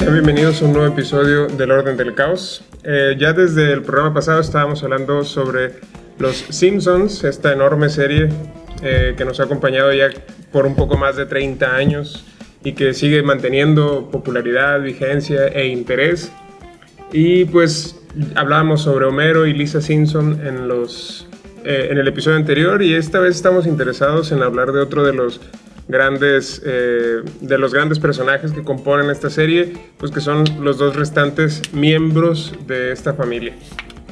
Sean bienvenidos a un nuevo episodio del Orden del Caos. Ya desde el programa pasado estábamos hablando sobre Los Simpsons, esta enorme serie que nos ha acompañado ya por un poco más de 30 años y que sigue manteniendo popularidad, vigencia e interés. Y pues hablábamos sobre Homero y Lisa Simpson en el episodio anterior, y esta vez estamos interesados en hablar de otro de los grandes personajes que componen esta serie, pues que son los dos restantes miembros de esta familia.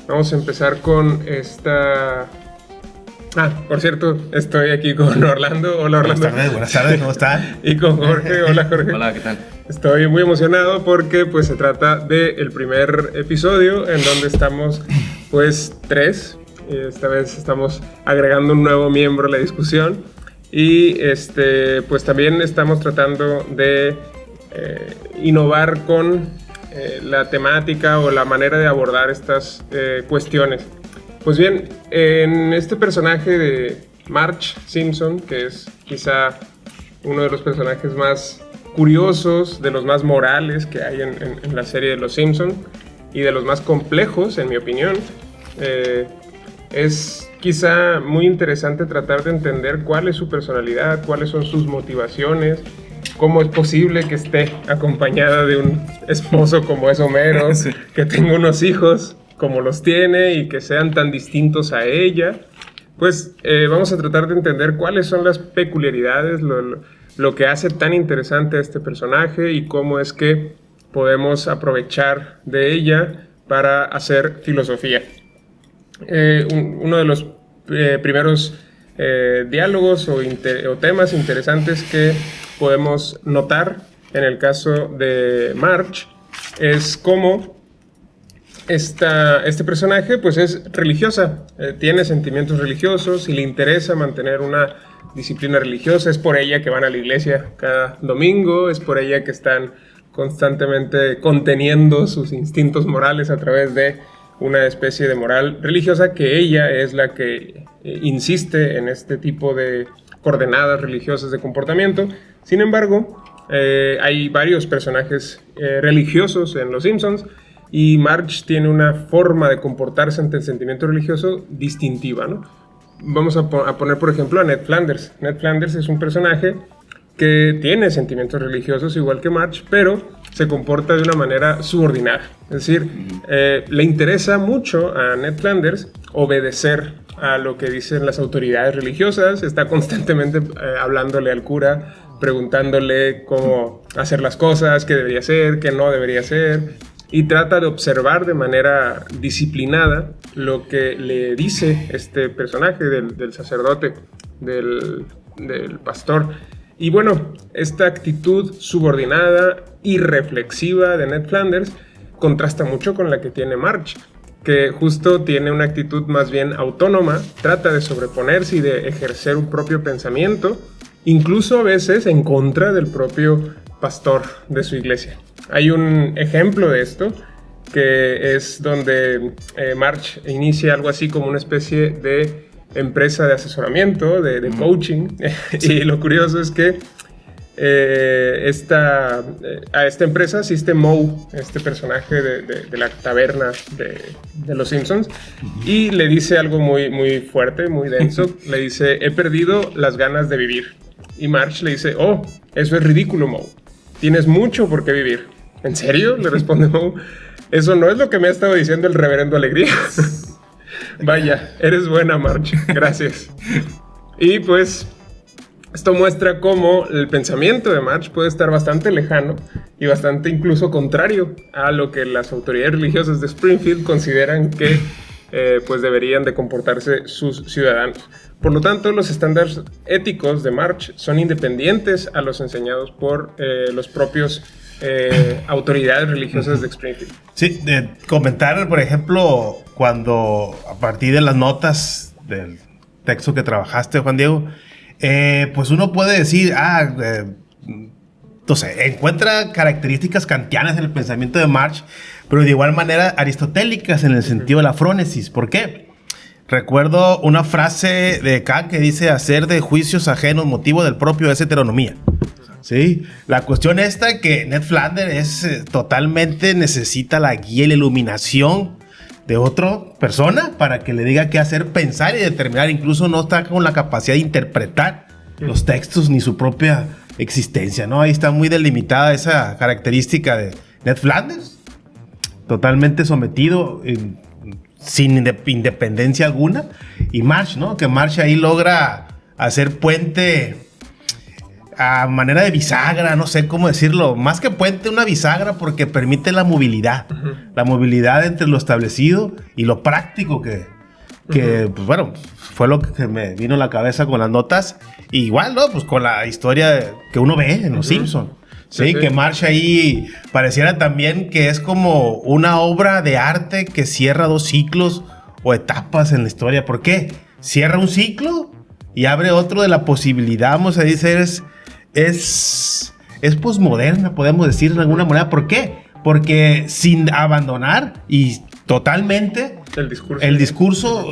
Vamos a empezar con esta... por cierto, estoy aquí con Orlando. Hola, Orlando. Buenas tardes, ¿cómo están? Y con Jorge. Hola, Jorge. Hola, ¿qué tal? Estoy muy emocionado porque pues se trata del primer episodio en donde estamos pues tres. Esta vez estamos agregando un nuevo miembro a la discusión. Y pues también estamos tratando de innovar con la temática o la manera de abordar estas cuestiones. Pues bien, en este personaje de Marge Simpson, que es quizá uno de los personajes más curiosos, de los más morales que hay en la serie de Los Simpson, y de los más complejos, en mi opinión, es quizá muy interesante tratar de entender cuál es su personalidad, cuáles son sus motivaciones, cómo es posible que esté acompañada de un esposo como es Homero, sí, que tenga unos hijos como los tiene y que sean tan distintos a ella. Pues vamos a tratar de entender cuáles son las peculiaridades, lo que hace tan interesante a este personaje y cómo es que podemos aprovechar de ella para hacer filosofía. Uno de los primeros diálogos o temas interesantes que podemos notar en el caso de Marge es cómo este personaje pues es religiosa, tiene sentimientos religiosos y le interesa mantener una disciplina religiosa. Es por ella que van a la iglesia cada domingo, es por ella que están constantemente conteniendo sus instintos morales a través de una especie de moral religiosa, que ella es la que insiste en este tipo de coordenadas religiosas de comportamiento. Sin embargo, hay varios personajes religiosos en Los Simpsons, y Marge tiene una forma de comportarse ante el sentimiento religioso distintiva, ¿no? Vamos a poner, por ejemplo, a Ned Flanders. Ned Flanders es un personaje que tiene sentimientos religiosos igual que Marge, pero se comporta de una manera subordinada. Es decir, le interesa mucho a Ned Flanders obedecer a lo que dicen las autoridades religiosas. Está constantemente hablándole al cura, preguntándole cómo hacer las cosas, qué debería hacer, qué no debería hacer, y trata de observar de manera disciplinada lo que le dice este personaje del sacerdote, del pastor. Y bueno, esta actitud subordinada y reflexiva de Ned Flanders contrasta mucho con la que tiene Marge, que justo tiene una actitud más bien autónoma, trata de sobreponerse y de ejercer un propio pensamiento, incluso a veces en contra del propio pastor de su iglesia. Hay un ejemplo de esto, que es donde Marge inicia algo así como una especie de empresa de asesoramiento, de coaching, y lo curioso es que a esta empresa asiste Moe, este personaje de la taberna de Los Simpsons, y le dice algo muy, muy fuerte, muy denso. Le dice: he perdido las ganas de vivir. Y Marge le dice: oh, eso es ridículo, Moe, tienes mucho por qué vivir. ¿En serio?, le responde Moe. Eso no es lo que me ha estado diciendo el reverendo Alegría. Vaya, eres buena, Marge, gracias. Y pues esto muestra cómo el pensamiento de Marge puede estar bastante lejano y bastante incluso contrario a lo que las autoridades religiosas de Springfield consideran que pues deberían de comportarse sus ciudadanos. Por lo tanto, los estándares éticos de Marge son independientes a los enseñados por los propios autoridades religiosas de Springfield. Sí, comentar, por ejemplo, cuando a partir de las notas del texto que trabajaste, Juan Diego, pues uno puede decir, entonces, encuentra características kantianas en el pensamiento de Marge, pero de igual manera aristotélicas en el sentido de la frónesis. ¿Por qué? Recuerdo una frase de Kant que dice: hacer de juicios ajenos motivo del propio es heteronomía. Sí, la cuestión esta que Ned Flanders es totalmente necesita la guía y la iluminación de otra persona para que le diga qué hacer, pensar y determinar. Incluso no está con la capacidad de interpretar los textos ni su propia existencia, ¿no? Ahí está muy delimitada esa característica de Ned Flanders, totalmente sometido, sin independencia alguna. Y March, ¿no? Que March ahí logra hacer puente a manera de bisagra, no sé cómo decirlo, más que puente, una bisagra, porque permite la movilidad, la movilidad entre lo establecido y lo práctico que pues bueno, fue lo que me vino a la cabeza con las notas. Y igual, ¿no? Pues con la historia que uno ve en Los Simpsons. Sí, que March ahí pareciera también que es como una obra de arte que cierra 2 ciclos o etapas en la historia. ¿Por qué? Cierra un ciclo y abre otro de la posibilidad, vamos a decir, es posmoderna, podemos decir de alguna manera. ¿Por qué? Porque sin abandonar y totalmente el discurso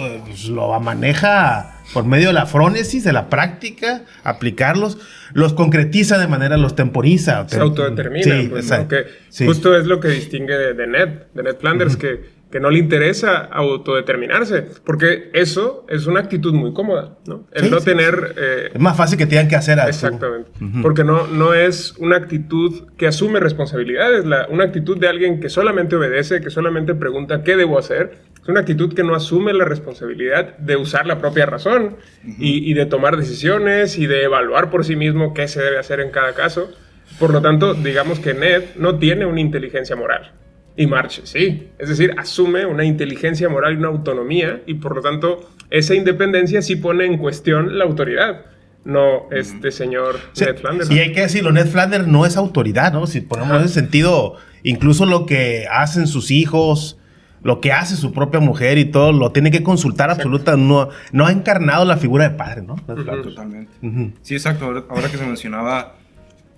lo maneja por medio de la frónesis, de la práctica, aplicarlos, los concretiza de manera, los temporiza. Se autodetermina, sí, pues, ¿no? Que justo es lo que distingue de Ned Flanders, que no le interesa autodeterminarse, porque eso es una actitud muy cómoda, ¿no? El no tener... es más fácil que tengan que hacer algo. Exactamente, porque no es una actitud que asume responsabilidades, una actitud de alguien que solamente obedece, que solamente pregunta qué debo hacer. Es una actitud que no asume la responsabilidad de usar la propia razón y de tomar decisiones y de evaluar por sí mismo qué se debe hacer en cada caso. Por lo tanto, digamos que Ned no tiene una inteligencia moral. Y March sí, es decir, asume una inteligencia moral y una autonomía, y por lo tanto esa independencia sí pone en cuestión la autoridad, no este señor Ned Flanders. Y hay que decirlo, Ned Flanders no es autoridad, ¿no? Si ponemos en ese sentido, incluso lo que hacen sus hijos, lo que hace su propia mujer y todo, lo tiene que consultar absolutamente. No ha encarnado la figura de padre, ¿no? Totalmente. Sí, exacto. Ahora que se mencionaba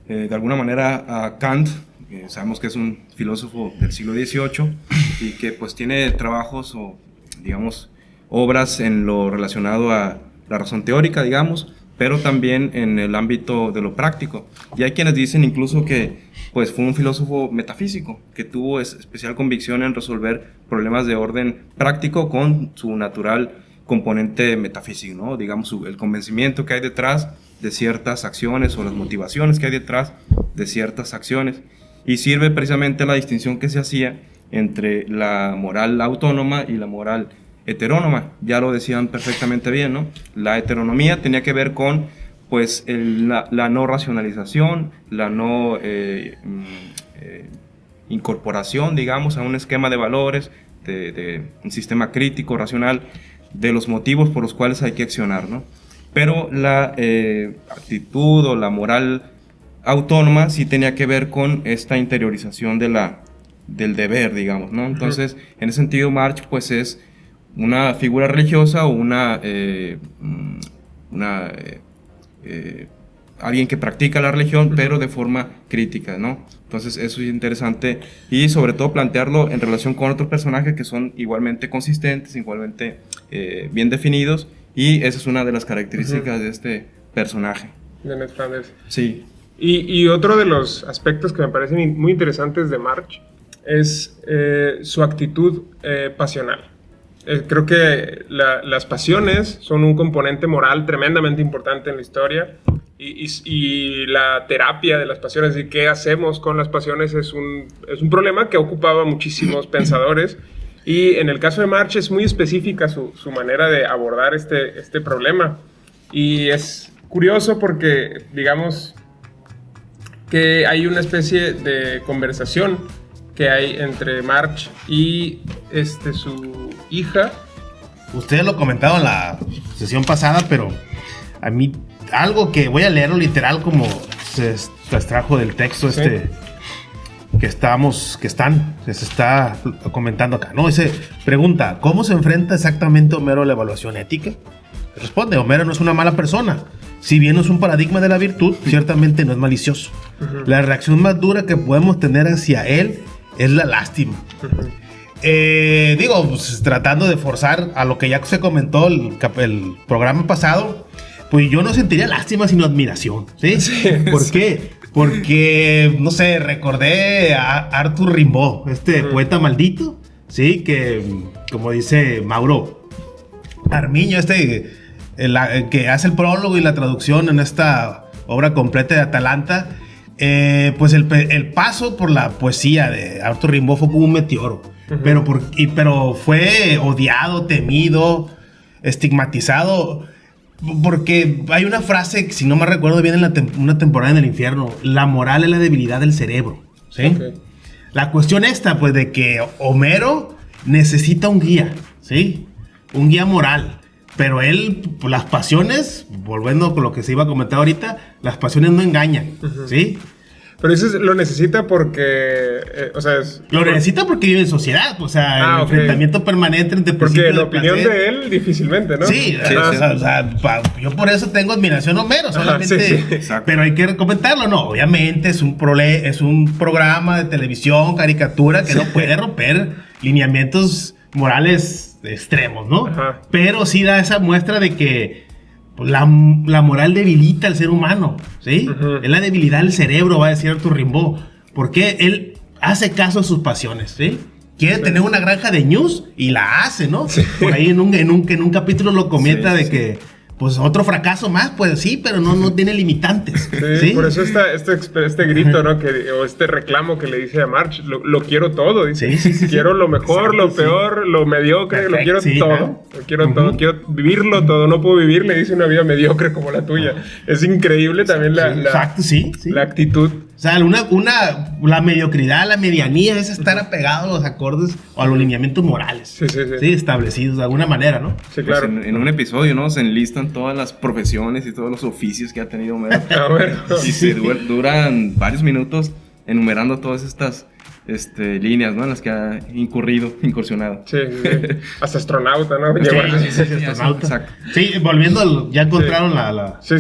de alguna manera a Kant, sabemos que es un filósofo del siglo XVIII y que pues tiene trabajos o digamos obras en lo relacionado a la razón teórica, digamos, pero también en el ámbito de lo práctico. Y hay quienes dicen incluso que pues fue un filósofo metafísico que tuvo especial convicción en resolver problemas de orden práctico con su natural componente metafísico, ¿no? Digamos el convencimiento que hay detrás de ciertas acciones o las motivaciones que hay detrás de ciertas acciones. Y sirve precisamente la distinción que se hacía entre la moral autónoma y la moral heterónoma. Ya lo decían perfectamente bien, ¿no? La heteronomía tenía que ver con pues, la no racionalización, la no incorporación, digamos, a un esquema de valores, de un sistema crítico, racional, de los motivos por los cuales hay que accionar, ¿no? Pero la actitud o la moral autónoma sí tenía que ver con esta interiorización del deber, digamos, ¿no? Entonces, en ese sentido, March, pues, es una figura religiosa o alguien que practica la religión, pero de forma crítica, ¿no? Entonces, eso es interesante y, sobre todo, plantearlo en relación con otros personajes que son igualmente consistentes, igualmente bien definidos, y esa es una de las características de este personaje. De Ned Flanders. Sí. Y otro de los aspectos que me parecen muy interesantes de March es su actitud pasional. Creo que las pasiones son un componente moral tremendamente importante en la historia y la terapia de las pasiones y qué hacemos con las pasiones es un problema que ocupaba a muchísimos pensadores. Y en el caso de March es muy específica su manera de abordar este problema. Y es curioso porque, digamos, que hay una especie de conversación que hay entre March y su hija. Ustedes lo comentaron en la sesión pasada, pero a mí algo que voy a leerlo literal como se extrajo del texto ¿sí? que se está comentando acá, ¿no? Dice, pregunta, ¿cómo se enfrenta exactamente Homero a la evaluación ética? Responde, Homero no es una mala persona. Si bien no es un paradigma de la virtud, ciertamente no es malicioso. La reacción más dura que podemos tener hacia él es la lástima. Pues, tratando de forzar a lo que ya se comentó el programa pasado, pues yo no sentiría lástima sino admiración, ¿sí? ¿Por qué? Porque, no sé, recordé a Arthur Rimbaud, poeta maldito, ¿sí? Que, como dice Mauro Armiño, que hace el prólogo y la traducción en esta obra completa de Atalanta, pues el paso por la poesía de Arthur Rimbaud fue como un meteoro, pero fue odiado, temido, estigmatizado, porque hay una frase, si no me recuerdo bien, en una temporada en el infierno: la moral es la debilidad del cerebro, ¿sí? Okay. La cuestión pues, de que Homero necesita un guía, ¿sí? Un guía moral. Pero él, pues, las pasiones, volviendo con lo que se iba a comentar ahorita, las pasiones no engañan, ¿sí? Pero eso lo necesita porque, lo necesita porque vive en sociedad, o sea, el enfrentamiento permanente entre porque la opinión de él, difícilmente, ¿no? Sí, o sea, yo por eso tengo admiración a Homero, solamente, pero hay que comentarlo, ¿no? Obviamente es un programa de televisión, caricatura, que no puede romper lineamientos morales extremos, ¿no? Ajá. Pero sí da esa muestra de que la moral debilita al ser humano, ¿sí? Es la debilidad del cerebro, va a decir Arthur Rimbaud, porque él hace caso a sus pasiones, ¿sí? Quiere tener una granja de ñus y la hace, ¿no? Sí. Por ahí en un capítulo lo comenta de que, pues, otro fracaso más, pues sí, pero no tiene limitantes. Sí, por eso este grito, ¿no? O este reclamo que le dice a Marge, lo quiero todo, dice. Quiero lo mejor, lo peor, lo mediocre, lo quiero todo. Lo quiero todo, quiero vivirlo todo. No puedo vivir, le dice, una vida mediocre como la tuya. Es increíble también la actitud. O sea, la mediocridad, la medianía es estar apegado a los acordes o a los lineamientos morales. Sí, establecidos de alguna manera, ¿no? Sí, claro. Pues en un episodio, ¿no? Se enlistan todas las profesiones y todos los oficios que ha tenido Homero. Y se duran varios minutos enumerando todas estas líneas, ¿no? En las que ha incursionado. Sí. Hasta astronauta, ¿no? Astronauta. Exacto. Sí, volviendo, ya encontraron la... Sí.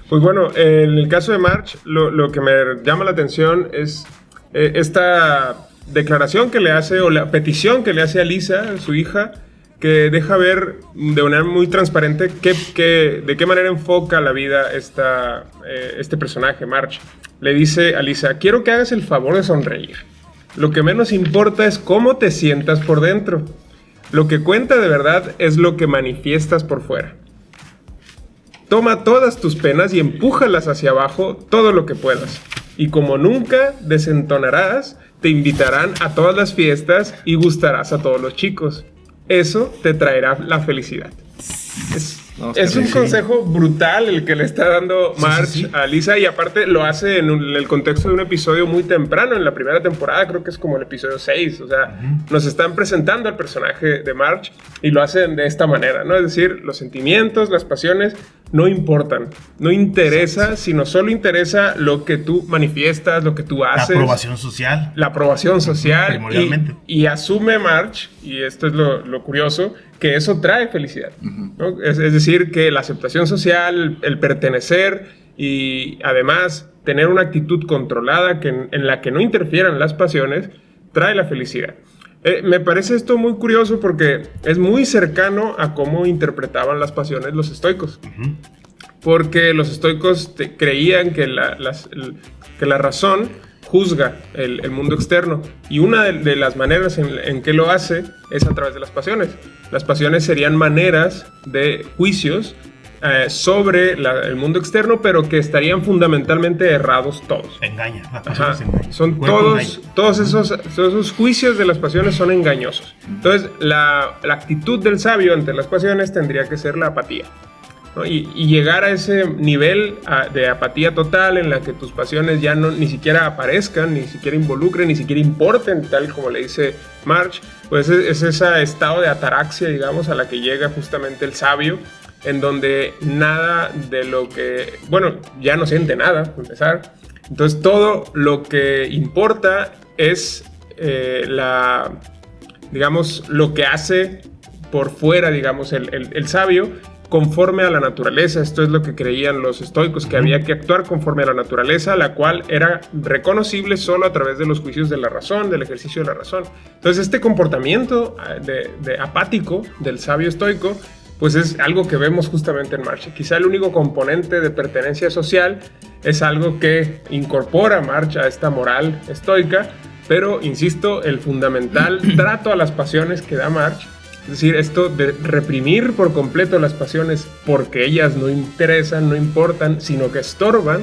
Pues bueno, en el caso de Marge, lo que me llama la atención es esta declaración que le hace, o la petición que le hace a Lisa, su hija, que deja ver de manera muy transparente de qué manera enfoca la vida este personaje, Marge. Le dice a Lisa: quiero que hagas el favor de sonreír. Lo que menos importa es cómo te sientas por dentro. Lo que cuenta de verdad es lo que manifiestas por fuera. Toma todas tus penas y empújalas hacia abajo todo lo que puedas. Y como nunca desentonarás, te invitarán a todas las fiestas y gustarás a todos los chicos. Eso te traerá la felicidad. Es un consejo brutal el que le está dando Marge a Lisa, y aparte lo hace en el contexto de un episodio muy temprano en la primera temporada, creo que es como el episodio 6, o sea, nos están presentando al personaje de Marge y lo hacen de esta manera, ¿no? Es decir, los sentimientos, las pasiones no importan, no interesa, sino solo interesa lo que tú manifiestas, lo que tú haces. La aprobación social. Primordialmente. Y asume Marge, y esto es lo curioso, que eso trae felicidad, ¿no? Es decir, que la aceptación social, el pertenecer y además tener una actitud controlada en la que no interfieran las pasiones, trae la felicidad. Me parece esto muy curioso porque es muy cercano a cómo interpretaban las pasiones los estoicos. Porque los estoicos creían que la razón juzga el mundo externo, y una de las maneras en que lo hace es a través de las pasiones. Las pasiones serían maneras de juicios sobre el mundo externo, pero que estarían fundamentalmente errados todos. Engaña. Son todos esos juicios de las pasiones son engañosos. Entonces la actitud del sabio ante las pasiones tendría que ser la apatía, ¿no? Y llegar a ese nivel de apatía total en la que tus pasiones ya ni siquiera aparezcan, ni siquiera involucren, ni siquiera importen, tal como le dice Marge, pues es ese estado de ataraxia, digamos, a la que llega justamente el sabio, en donde nada de lo que, bueno, ya no siente nada, para empezar. Entonces todo lo que importa es digamos, lo que hace por fuera, digamos, el sabio, conforme a la naturaleza. Esto es lo que creían los estoicos, que había que actuar conforme a la naturaleza, la cual era reconocible solo a través de los juicios de la razón, del ejercicio de la razón. Entonces este comportamiento de apático del sabio estoico pues es algo que vemos justamente en March. Quizá el único componente de pertenencia social es algo que incorpora March a esta moral estoica, pero, insisto, el fundamental trato a las pasiones que da March, es decir, esto de reprimir por completo las pasiones porque ellas no interesan, no importan, sino que estorban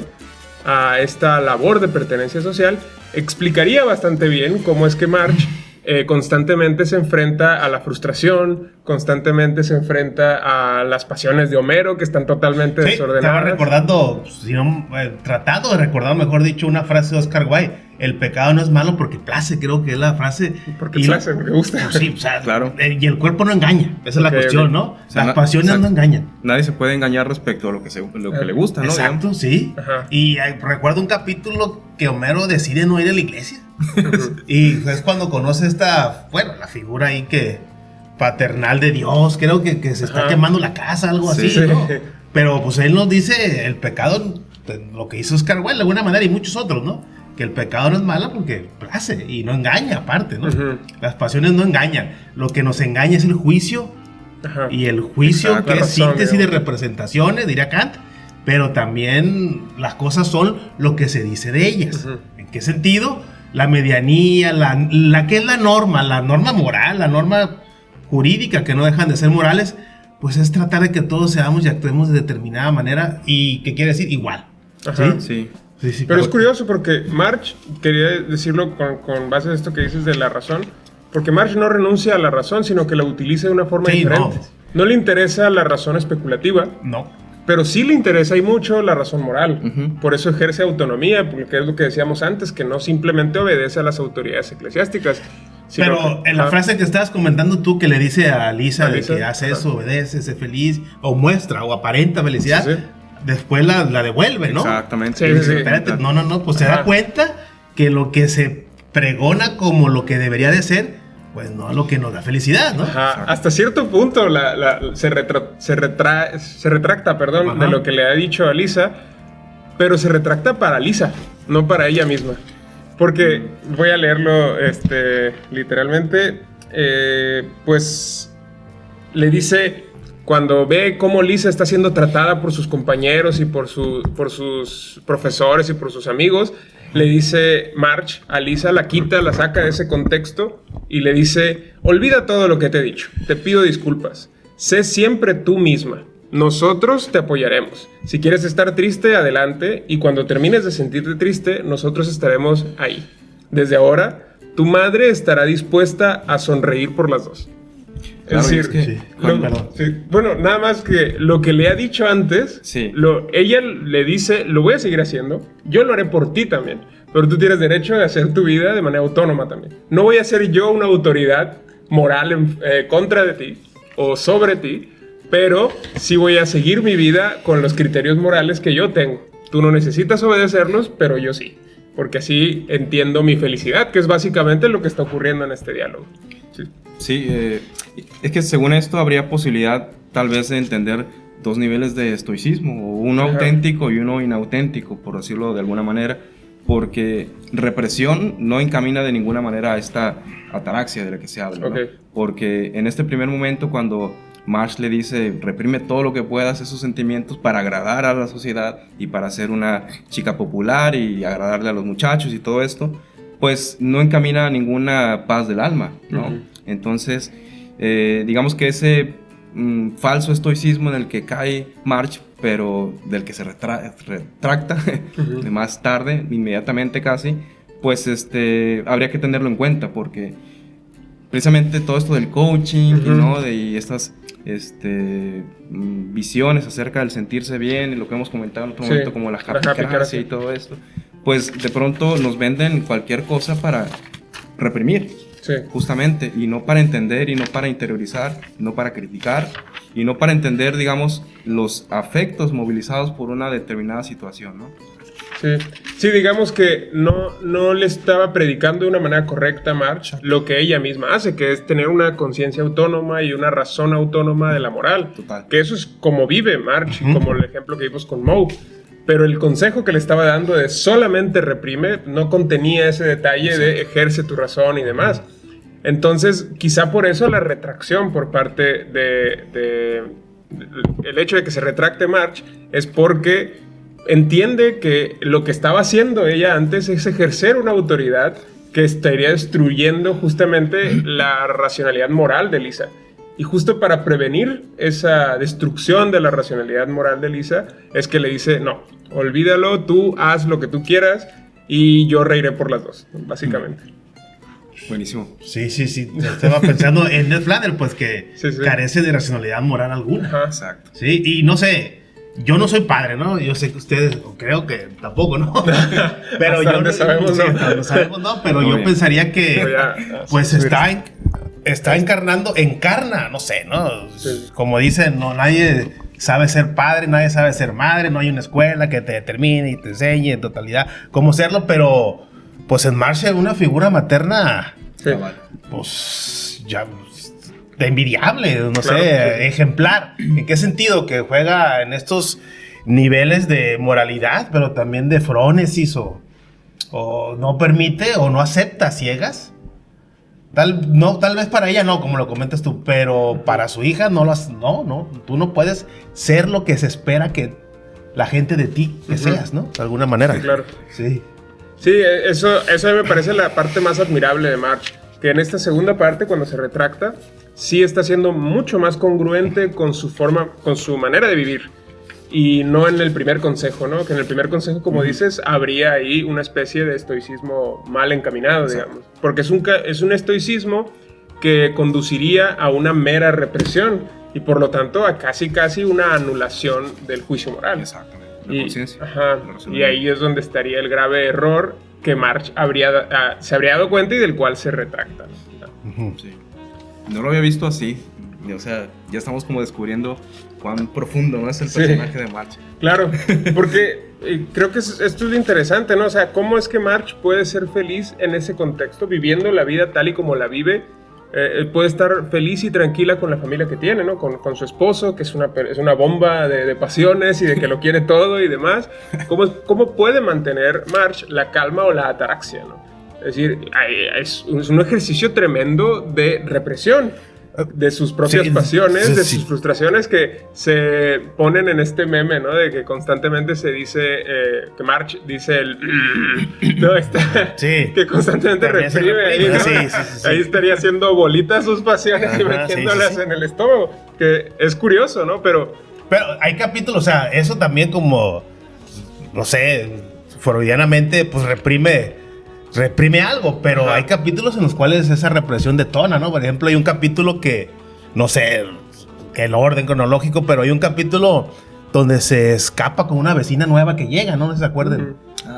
a esta labor de pertenencia social, explicaría bastante bien cómo es que March constantemente se enfrenta a la frustración, constantemente se enfrenta a las pasiones de Homero, que están totalmente desordenadas. Estaba recordando, tratando de recordar, mejor dicho, una frase de Oscar Wilde: el pecado no es malo porque place, creo que es la frase. Porque place, porque gusta. Pues sí, o sea, claro. Y el cuerpo no engaña, esa es la cuestión, ¿no? O sea, las pasiones no engañan. Nadie se puede engañar respecto a lo que le gusta, ¿no? Exacto, Digamos. sí. Ajá. Y recuerdo un capítulo que Homero decide no ir a la iglesia. Y es cuando conoce la figura ahí paternal de Dios, creo que se está quemando la casa, algo así, ¿no? Pero pues él nos dice, el pecado, lo que hizo Oscar Wilde de alguna manera y muchos otros, ¿no? Que el pecado no es malo porque place y no engaña aparte, ¿no? Las pasiones no engañan. Lo que nos engaña es el juicio. Ajá. Y el juicio, Exacto, que es razón, síntesis digamos. de representaciones, diría Kant, pero también las cosas son lo que se dice de ellas. ¿En qué sentido? La medianía, la que es la norma moral, la norma jurídica, que no dejan de ser morales, pues es tratar de que todos seamos y actuemos de determinada manera. ¿Y qué quiere decir? Igual. Ajá. ¿Sí? Sí. Sí, Pero es curioso porque March, quería decirlo con base en esto que dices de la razón, porque March no renuncia a la razón, sino que la utiliza de una forma diferente. No le interesa la razón especulativa, No. pero sí le interesa y mucho la razón moral. Por eso ejerce autonomía, porque es lo que decíamos antes, que no simplemente obedece a las autoridades eclesiásticas. Pero en la frase que estabas comentando tú, que le dice a Lisa de que hace eso, obedece, sé feliz, o muestra, o aparenta felicidad, Sí. después la devuelve, ¿no? Exactamente. Sí, Y dice, sí. espérate, no, pues se da cuenta que lo que se pregona como lo que debería de ser, pues no es lo que nos da felicidad, ¿no? Ajá. Hasta cierto punto se retracta, perdón, de lo que le ha dicho a Lisa, pero se retracta para Lisa, no para ella misma. Porque voy a leerlo literalmente, pues le dice, cuando ve cómo Lisa está siendo tratada por sus compañeros y por sus profesores y por sus amigos, le dice March a Lisa, la quita, la saca de ese contexto y le dice: olvida todo lo que te he dicho, te pido disculpas, sé siempre tú misma, nosotros te apoyaremos, si quieres estar triste, adelante, y cuando termines de sentirte triste, nosotros estaremos ahí. Desde ahora, tu madre estará dispuesta a sonreír por las dos. Claro, es decir, es que- Sí. lo- sí, bueno, nada más que lo que le ha dicho antes, Sí. ella le dice: lo voy a seguir haciendo, yo lo haré por ti también, pero tú tienes derecho de hacer tu vida de manera autónoma también. No voy a ser yo una autoridad moral en contra de ti o sobre ti, pero sí voy a seguir mi vida con los criterios morales que yo tengo. Tú no necesitas obedecerlos, pero yo sí, porque así entiendo mi felicidad, que es básicamente lo que está ocurriendo en este diálogo. Sí. Sí, es que según esto habría posibilidad tal vez de entender dos niveles de estoicismo, o uno auténtico y uno inauténtico, por decirlo de alguna manera, porque represión no encamina de ninguna manera a esta ataraxia de la que se habla, ¿no? Porque en este primer momento, cuando March le dice: reprime todo lo que puedas esos sentimientos para agradar a la sociedad y para ser una chica popular y agradarle a los muchachos y todo esto, pues no encamina a ninguna paz del alma, ¿no? Entonces, digamos que ese falso estoicismo en el que cae March, pero del que se retracta más tarde, inmediatamente casi, pues habría que tenerlo en cuenta, porque precisamente todo esto del coaching, ¿no? Y estas visiones acerca del sentirse bien, y lo que hemos comentado en otro momento, como la japicracia y todo esto, pues de pronto nos venden cualquier cosa para reprimir. Sí. Justamente, y no para entender, y no para interiorizar, no para criticar, y no para entender, digamos, los afectos movilizados por una determinada situación, ¿no? Sí, digamos que no le estaba predicando de una manera correcta a March lo que ella misma hace, que es tener una conciencia autónoma y una razón autónoma de la moral. Total. Que eso es como vive March, como el ejemplo que vimos con Moe. Pero el consejo que le estaba dando de solamente reprime no contenía ese detalle de ejerce tu razón y demás. Entonces, quizá por eso la retracción por parte el hecho de que se retracte Marge es porque entiende que lo que estaba haciendo ella antes es ejercer una autoridad que estaría destruyendo justamente la racionalidad moral de Lisa. Y justo para prevenir esa destrucción de la racionalidad moral de Lisa, es que le dice, no, olvídalo, tú haz lo que tú quieras y yo reiré por las dos, básicamente. Buenísimo. Sí. Estaba pensando en Ned Flanders, pues que carece de racionalidad moral alguna. Ajá. Exacto. Sí, y no sé, yo no soy padre, ¿no? Yo sé que ustedes, creo que tampoco, ¿no? Pero hasta donde sabemos, no. Hasta donde sabemos, no, pero Muy yo bien. pensaría que, pues encarna, no sé, ¿no? Sí. Como dicen, no, nadie sabe ser padre, nadie sabe ser madre, no hay una escuela que te determine y te enseñe en totalidad cómo serlo, pero pues en Marge una figura materna, Sí. pues ya de envidiable, no Claro, sé, sí. ejemplar. ¿En qué sentido? Que juega en estos niveles de moralidad, pero también de frónesis o no permite o no acepta ciegas. Tal vez para ella no, como lo comentas tú, pero para su hija no, tú no puedes ser lo que se espera que la gente de ti que seas, ¿no? De alguna manera. Sí, claro. Sí. Sí, eso a mí me parece la parte más admirable de Marge, que en esta segunda parte, cuando se retracta, sí está siendo mucho más congruente con su forma, con su manera de vivir, y no en el primer consejo, ¿no? Que en el primer consejo, como dices, habría ahí una especie de estoicismo mal encaminado, digamos, porque es un estoicismo que conduciría a una mera represión y por lo tanto a casi una anulación del juicio moral. Exactamente. La conciencia. Ajá, La racionalidad. y ahí es donde estaría el grave error que Marge se habría dado cuenta y del cual se retracta, ¿no? Sí. No lo había visto así. O sea, ya estamos como descubriendo cuán profundo, ¿no? Es el personaje de Marge. Claro, porque creo que esto es lo interesante, ¿no? O sea, ¿cómo es que Marge puede ser feliz en ese contexto, viviendo la vida tal y como la vive? Puede estar feliz y tranquila con la familia que tiene, ¿no? Con su esposo, que es una bomba de pasiones y de que lo quiere todo y demás. ¿Cómo puede mantener Marge la calma o la ataraxia, ¿no? Es decir, es un ejercicio tremendo de represión de sus propias pasiones, de sus frustraciones que se ponen en este meme, ¿no? De que constantemente se dice, que Marge dice no, que constantemente reprime ahí, ¿no? Sí. Ahí estaría haciendo bolitas sus pasiones y metiéndolas en el estómago, que es curioso, ¿no? Pero hay capítulos, o sea, eso también como, no sé, freudianamente, pues reprime algo, pero hay capítulos en los cuales esa represión detona, ¿no? Por ejemplo, hay un capítulo que, no sé, que el orden cronológico, pero hay un capítulo donde se escapa con una vecina nueva que llega, ¿no? ¿No se acuerdan?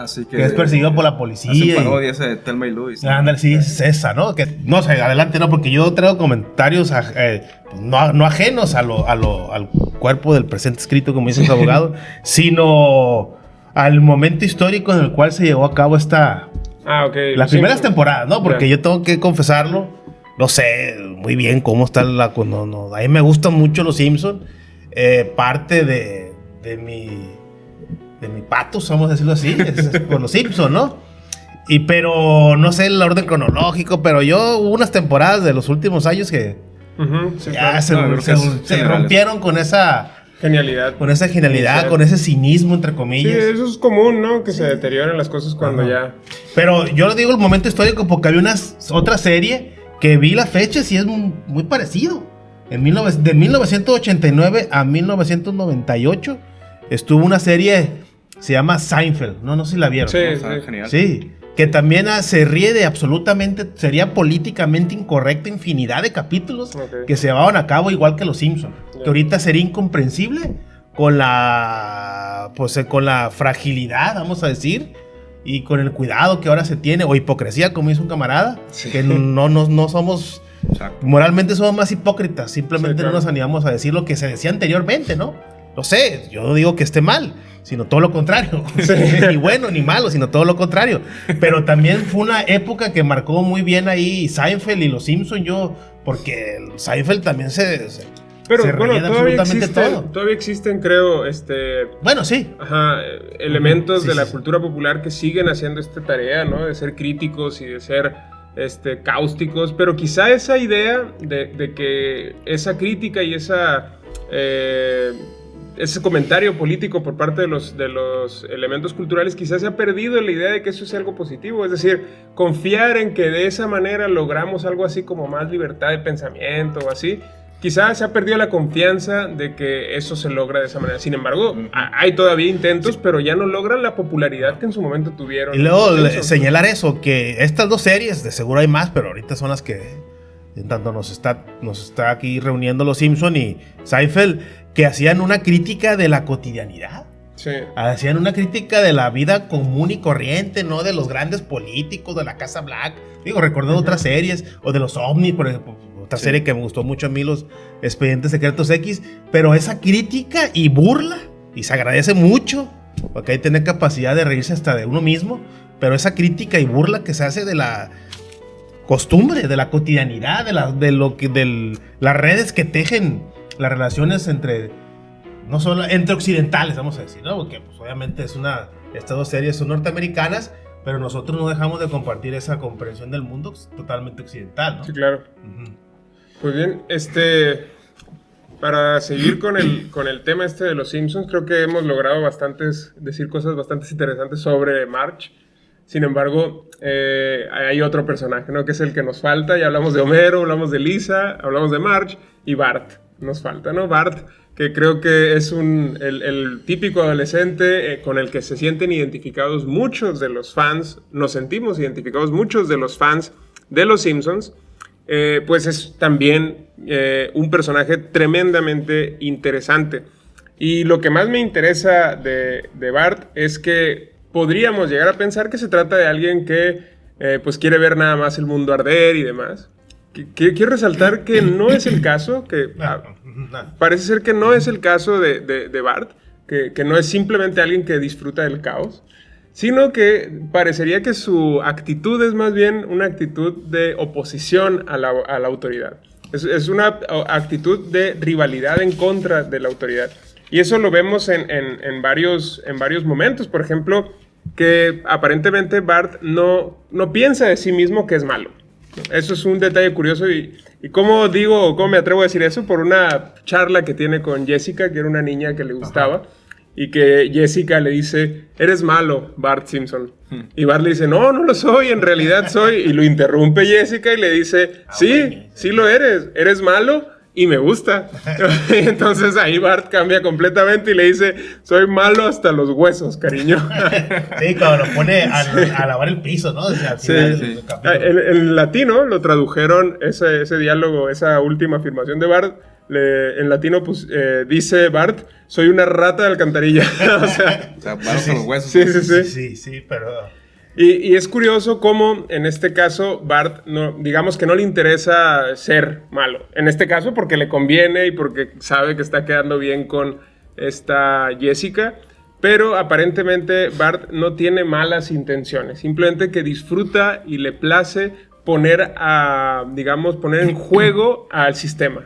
Sí, que es perseguido por la policía. Hacen parodia esa de Thelma y Louise. Ándale, sí, es esa, ¿no? Que, no sé, adelante, ¿no? Porque yo traigo comentarios no ajenos al cuerpo del presente escrito, como dice su abogado, sino al momento histórico en el cual se llevó a cabo las primeras temporadas, ¿no? Porque yo tengo que confesarlo, no sé muy bien cómo está a mí me gustan mucho los Simpsons, parte de mi patos, vamos a decirlo así, es por los Simpsons, ¿no? Pero no sé el orden cronológico, pero hubo unas temporadas de los últimos años que se rompieron con esa genialidad, con ese cinismo, entre comillas. Sí, eso es común, ¿no? Que se deterioren las cosas cuando ya... Pero yo digo el momento histórico porque había otra serie que vi la fecha y es muy parecido. De 1989 a 1998 estuvo una serie, se llama Seinfeld. No sé si la vieron. Sí, genial. Sí, que también se ríe de absolutamente, sería políticamente incorrecta infinidad de capítulos que se llevaban a cabo igual que los Simpsons. Que ahorita sería incomprensible con la fragilidad, vamos a decir, y con el cuidado que ahora se tiene, o hipocresía, como dice un camarada, que no somos, moralmente somos más hipócritas, simplemente no nos animamos a decir lo que se decía anteriormente, ¿no? Lo sé, yo no digo que esté mal, sino todo lo contrario. Ni bueno ni malo, sino todo lo contrario. Pero también fue una época que marcó muy bien ahí Seinfeld y los Simpsons, porque Seinfeld también pero se bueno, todavía existen, creo, bueno, sí. elementos de la cultura popular que siguen haciendo esta tarea, ¿no? De ser críticos y de ser cáusticos, pero quizá esa idea de que esa crítica y esa ese comentario político por parte de los elementos culturales, quizás se ha perdido la idea de que eso es algo positivo. Es decir, confiar en que de esa manera logramos algo así como más libertad de pensamiento o así. Quizás se ha perdido la confianza de que eso se logra de esa manera. Sin embargo, hay todavía intentos, pero ya no logran la popularidad que en su momento tuvieron. Y luego señalar eso, que estas 2 series, de seguro hay más, pero ahorita son las que en tanto nos está aquí reuniendo los Simpson y Seinfeld, que hacían una crítica de la cotidianidad. Sí. Hacían una crítica de la vida común y corriente, no de los grandes políticos, de la Casa Blanca. Digo, recordando otras series, o de los ovnis, por ejemplo. Otra serie que me gustó mucho a mí, Los Expedientes Secretos X, pero esa crítica y burla, y se agradece mucho, porque hay que tener capacidad de reírse hasta de uno mismo, pero esa crítica y burla que se hace de la costumbre, de la cotidianidad, de las redes que tejen las relaciones no solo entre occidentales, vamos a decir, ¿no? Porque pues, obviamente estas 2 series son norteamericanas, pero nosotros no dejamos de compartir esa comprensión del mundo totalmente occidental, ¿no? Sí, claro. Pues bien, para seguir con el tema de los Simpsons, creo que hemos logrado decir cosas bastante interesantes sobre Marge. Sin embargo, hay otro personaje, ¿no? Que es el que nos falta. Ya hablamos de Homero, hablamos de Lisa, hablamos de Marge y Bart. Nos falta, ¿no? Bart, que creo que es el típico adolescente con el que se sienten identificados muchos de los fans, nos sentimos identificados muchos de los fans de los Simpsons. Pues es también un personaje tremendamente interesante. Y lo que más me interesa de Bart es que podríamos llegar a pensar que se trata de alguien que pues quiere ver nada más el mundo arder y demás. Quiero resaltar que no es el caso, parece ser que no es el caso de Bart, que no es simplemente alguien que disfruta del caos, sino que parecería que su actitud es más bien una actitud de oposición a la autoridad. Es una actitud de rivalidad en contra de la autoridad. Y eso lo vemos en varios momentos. Por ejemplo, que aparentemente Bart no piensa de sí mismo que es malo. Eso es un detalle curioso y cómo me atrevo a decir eso, por una charla que tiene con Jessica, que era una niña que le gustaba. Ajá. Y que Jessica le dice, eres malo, Bart Simpson. Y Bart le dice, no lo soy, en realidad soy. Y lo interrumpe Jessica y le dice, sí lo eres malo y me gusta. Y entonces ahí Bart cambia completamente y le dice, soy malo hasta los huesos, cariño. Sí, cuando lo pone a lavar el piso, ¿no? O sea, sí. En latino lo tradujeron, ese diálogo, esa última afirmación de Bart, en latino pues dice Bart, soy una rata de alcantarilla. O sea, malos a los huesos. Sí, pero... Y es curioso cómo en este caso Bart, digamos que no le interesa ser malo. En este caso porque le conviene y porque sabe que está quedando bien con esta Jessica. Pero aparentemente Bart no tiene malas intenciones. Simplemente que disfruta y le place poner en juego al sistema.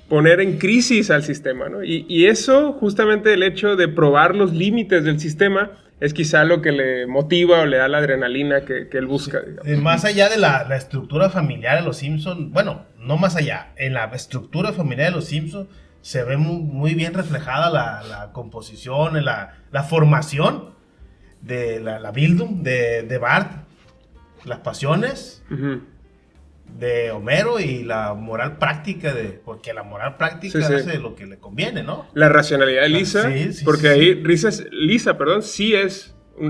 Poner en crisis al sistema, ¿no? Y eso, justamente el hecho de probar los límites del sistema, es quizá lo que le motiva o le da la adrenalina que él busca. Digamos. Más allá de la estructura familiar de los Simpsons, bueno, no más allá, en la estructura familiar de los Simpsons se ve muy bien reflejada la composición, la formación de la Bildung de Bart, las pasiones de Homero y la moral práctica porque la moral práctica hace lo que le conviene, ¿no? La racionalidad de Lisa, porque ahí Lisa, sí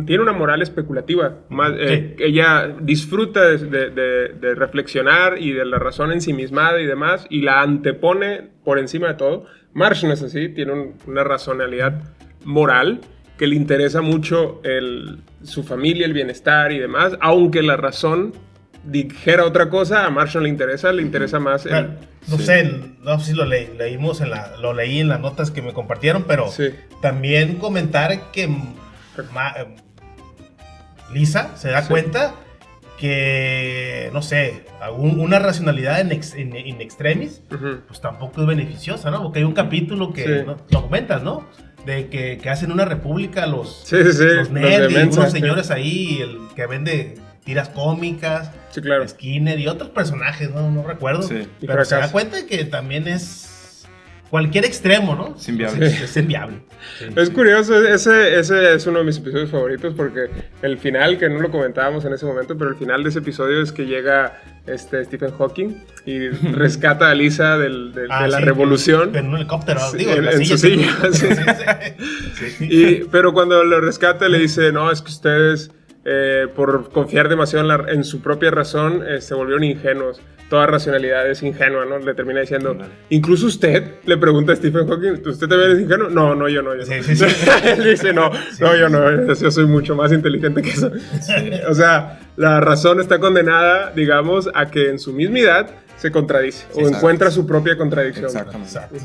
tiene una moral especulativa. Ella disfruta de reflexionar y de la razón ensimismada y demás, y la antepone por encima de todo. Marge no es así, tiene una racionalidad moral que le interesa mucho su familia, el bienestar y demás, aunque la razón dijera otra cosa, a Marge no le interesa más no sé si lo leímos lo leí en las notas que me compartieron, pero también comentar que Lisa se da cuenta que, no sé, una racionalidad en extremis, pues tampoco es beneficiosa, ¿no? Porque hay un capítulo que lo comentas, ¿no? De que hacen una república los nerds y unos señores ahí, el que vende tiras cómicas, Skinner y otros personajes, no recuerdo, pero se da cuenta que también es cualquier extremo, ¿no? Es inviable. Sí. Es inviable. Sí, Es curioso, ese es uno de mis episodios favoritos porque el final, que no lo comentábamos en ese momento, pero el final de ese episodio es que llega Stephen Hawking y rescata a Lisa de la revolución. En un helicóptero, Sí, digo, en su silla. Sí. Pero cuando lo rescata le dice, no, es que ustedes por confiar demasiado en su propia razón se volvieron ingenuos. Toda racionalidad es ingenua, ¿no? Le termina diciendo, incluso usted, le pregunta a Stephen Hawking, ¿usted también es ingenuo? No, yo no. Sí. Él dice, no, yo no, yo soy mucho más inteligente que eso. O sea, la razón está condenada, digamos, a que en su mismidad se contradice, o encuentra su propia contradicción. Exactamente. Exacto.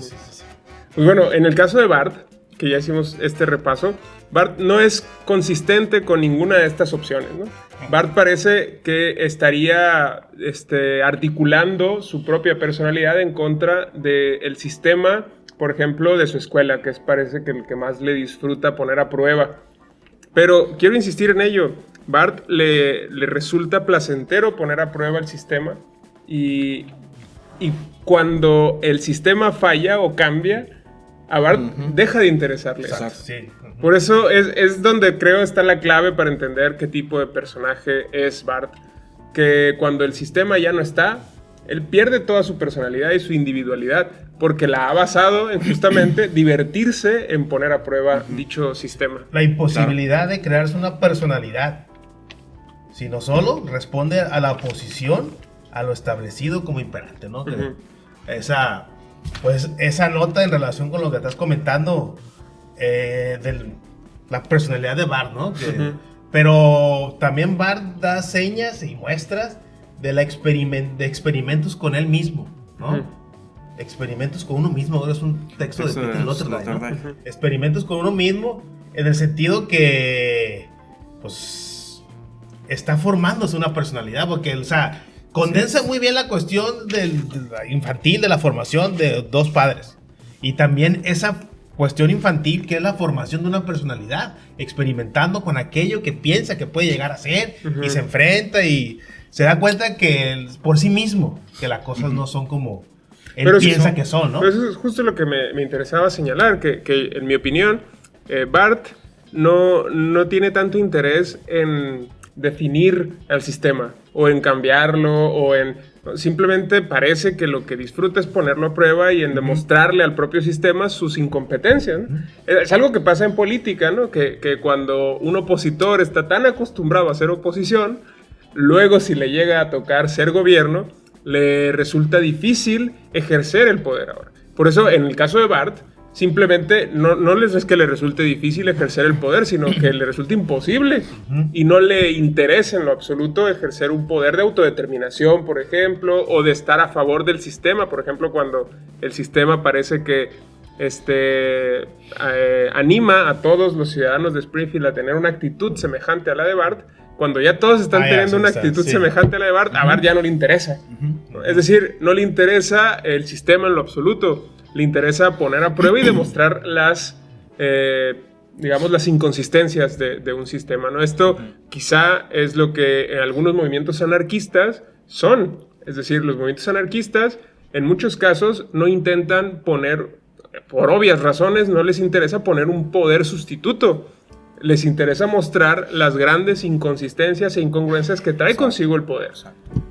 Pues bueno, en el caso de Bart, que ya hicimos este repaso, Bart no es consistente con ninguna de estas opciones, ¿no? Bart parece que estaría articulando su propia personalidad en contra del sistema, por ejemplo, de su escuela, que parece que el que más le disfruta poner a prueba. Pero quiero insistir en ello, Bart le resulta placentero poner a prueba el sistema y cuando el sistema falla o cambia, a Bart deja de interesarle. Exacto, sí. Por eso es donde creo está la clave para entender qué tipo de personaje es Bart. Que cuando el sistema ya no está, él pierde toda su personalidad y su individualidad porque la ha basado en justamente divertirse en poner a prueba dicho sistema. La imposibilidad de crearse una personalidad, sino solo responde a la oposición a lo establecido como imperante, ¿no? Esa nota en relación con lo que estás comentando de la personalidad de Bart, ¿no? Pero también Bart da señas y muestras de experimentos con él mismo, ¿no? Experimentos con uno mismo, ahora es un texto de Peter Sloterdijk, ¿no? Experimentos con uno mismo en el sentido que, pues, está formándose una personalidad, porque, o sea, condensa muy bien la cuestión infantil, de la formación de dos padres. Y también esa cuestión infantil que es la formación de una personalidad, experimentando con aquello que piensa que puede llegar a ser y se enfrenta y se da cuenta que por sí mismo, que las cosas no son como él piensa que son, ¿no? Pero eso es justo lo que me interesaba señalar, que en mi opinión, Bart no tiene tanto interés en definir el sistema o en cambiarlo o simplemente parece que lo que disfruta es ponerlo a prueba y en demostrarle al propio sistema sus incompetencias, ¿no? Es algo que pasa en política, ¿no? Que cuando un opositor está tan acostumbrado a hacer oposición, luego si le llega a tocar ser gobierno, le resulta difícil ejercer el poder ahora. Por eso en el caso de Bart, simplemente no es que le resulte difícil ejercer el poder, sino que le resulta imposible y no le interesa en lo absoluto ejercer un poder de autodeterminación, por ejemplo, o de estar a favor del sistema, por ejemplo, cuando el sistema parece que anima a todos los ciudadanos de Springfield a tener una actitud semejante a la de Bart. Cuando ya todos están teniendo una actitud semejante a la de Bart, a Bart ya no le interesa. Es decir, no le interesa el sistema en lo absoluto. Le interesa poner a prueba y demostrar las inconsistencias de un sistema, ¿no? Esto quizá es lo que en algunos movimientos anarquistas son. Es decir, los movimientos anarquistas en muchos casos no intentan poner, por obvias razones, no les interesa poner un poder sustituto. Les interesa mostrar las grandes inconsistencias e incongruencias que trae consigo el poder.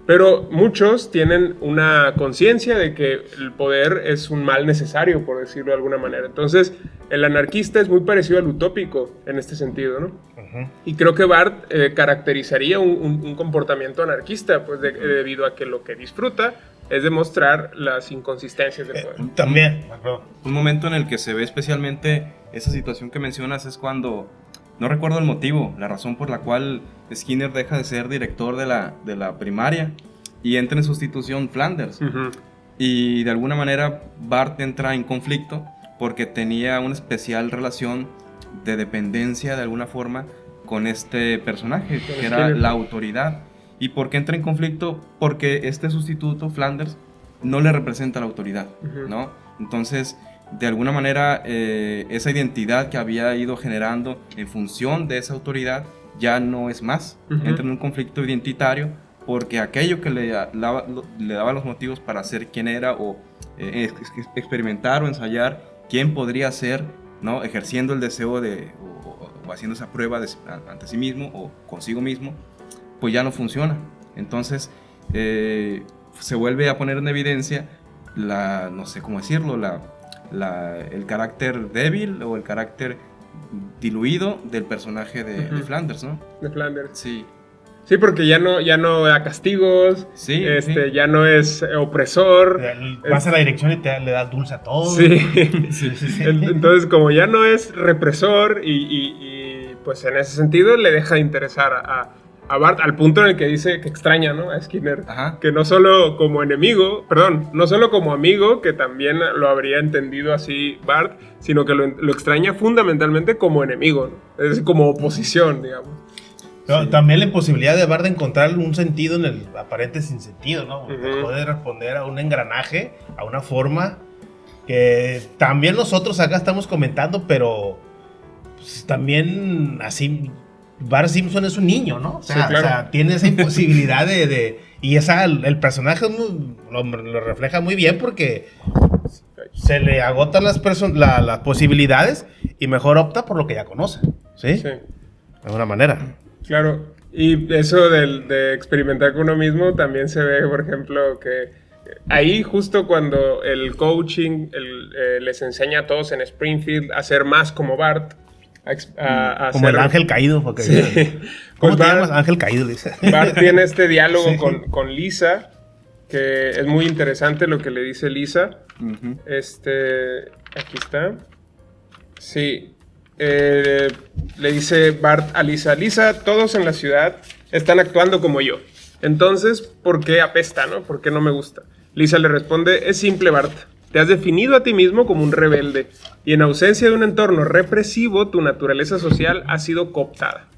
Pero muchos tienen una conciencia de que el poder es un mal necesario, por decirlo de alguna manera. Entonces, el anarquista es muy parecido al utópico en este sentido, ¿no? Y creo que Bart caracterizaría un comportamiento anarquista, pues debido a que lo que disfruta es demostrar las inconsistencias del poder. También. Un momento en el que se ve especialmente esa situación que mencionas es cuando... No recuerdo el motivo, la razón por la cual Skinner deja de ser director de la primaria y entra en sustitución Flanders. Y de alguna manera Bart entra en conflicto porque tenía una especial relación de dependencia de alguna forma con este personaje, que era la autoridad. ¿Y por qué entra en conflicto? Porque este sustituto, Flanders, no le representa la autoridad, ¿no? Entonces... de alguna manera esa identidad que había ido generando en función de esa autoridad ya no es más. Entra en un conflicto identitario porque aquello que le daba los motivos para ser quien era o experimentar o ensayar quién podría ser, ¿no? Ejerciendo el deseo o haciendo esa prueba ante sí mismo o consigo mismo, pues ya no funciona. Entonces se vuelve a poner en evidencia no sé cómo decirlo, el carácter débil o el carácter diluido del personaje de Flanders, ¿no? De Flanders. Sí. Sí, porque ya no da castigos, sí. Ya no es opresor. Vas a la dirección y le das dulce a todo. Sí. Entonces, como ya no es represor y pues en ese sentido le deja de interesar a Bart al punto en el que dice que extraña, ¿no? A Skinner. Ajá. Que no solo como enemigo, no solo como amigo, que también lo habría entendido así Bart, sino que lo extraña fundamentalmente como enemigo, ¿no? Es decir, como oposición, digamos. No, sí. También la imposibilidad de Bart de encontrar un sentido en el aparente sinsentido, ¿no? Poder responder a un engranaje, a una forma que también nosotros acá estamos comentando, pero pues, también así Bart Simpson es un niño, ¿no? O sea, sí, claro. O sea, tiene esa imposibilidad y el personaje lo refleja muy bien porque se le agotan las posibilidades y mejor opta por lo que ya conoce, ¿sí? Sí. De alguna manera. Claro, y eso de experimentar con uno mismo también se ve, por ejemplo, que ahí justo cuando el coaching les enseña a todos en Springfield a ser más como Bart, como el ángel caído, porque sí. ¿Cómo te llamas? Ángel caído, dice. Bart tiene este diálogo con Lisa, que es muy interesante lo que le dice Lisa. Aquí está. Sí. Le dice Bart a Lisa, todos en la ciudad están actuando como yo. Entonces, ¿por qué apesta, no? ¿Por qué no me gusta? Lisa le responde, es simple, Bart. Te has definido a ti mismo como un rebelde y en ausencia de un entorno represivo, tu naturaleza social ha sido cooptada.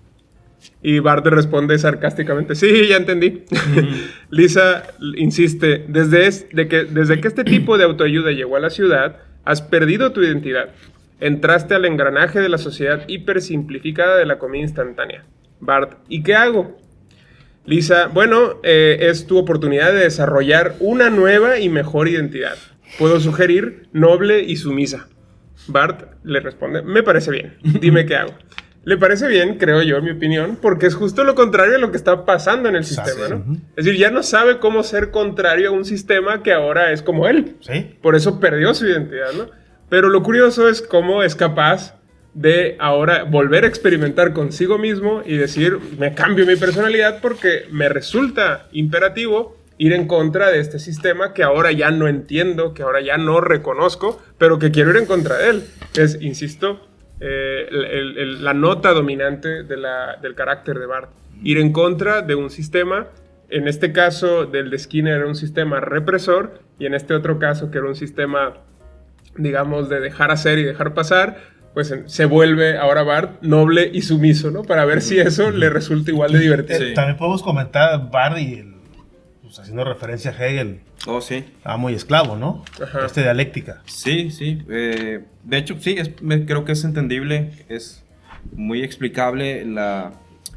Y Bart responde sarcásticamente, sí, ya entendí. Lisa insiste, desde que este tipo de autoayuda llegó a la ciudad, has perdido tu identidad. Entraste al engranaje de la sociedad hipersimplificada de la comida instantánea. Bart, ¿y qué hago? Lisa, bueno, es tu oportunidad de desarrollar una nueva y mejor identidad. Puedo sugerir noble y sumisa. Bart le responde, me parece bien, dime qué hago. Le parece bien, creo yo, en mi opinión, porque es justo lo contrario a lo que está pasando en el sistema, ¿no? Es decir, ya no sabe cómo ser contrario a un sistema que ahora es como él. ¿Sí? Por eso perdió su identidad, ¿no? Pero lo curioso es cómo es capaz de ahora volver a experimentar consigo mismo y decir, me cambio mi personalidad porque me resulta imperativo ir en contra de este sistema que ahora ya no entiendo, que ahora ya no reconozco, pero que quiero ir en contra de él. Es, insisto, la nota dominante del carácter de Bart. Ir en contra de un sistema, en este caso del de Skinner era un sistema represor y en este otro caso que era un sistema, digamos, de dejar hacer y dejar pasar, pues se vuelve ahora Bart noble y sumiso, ¿no? Para ver si eso le resulta igual de divertido. Sí. También podemos comentar Bart y pues, haciendo referencia a Hegel. Oh, sí. Amo y esclavo, ¿no? Ajá. Dialéctica. Sí, sí. De hecho, sí, creo que es entendible, es muy explicable la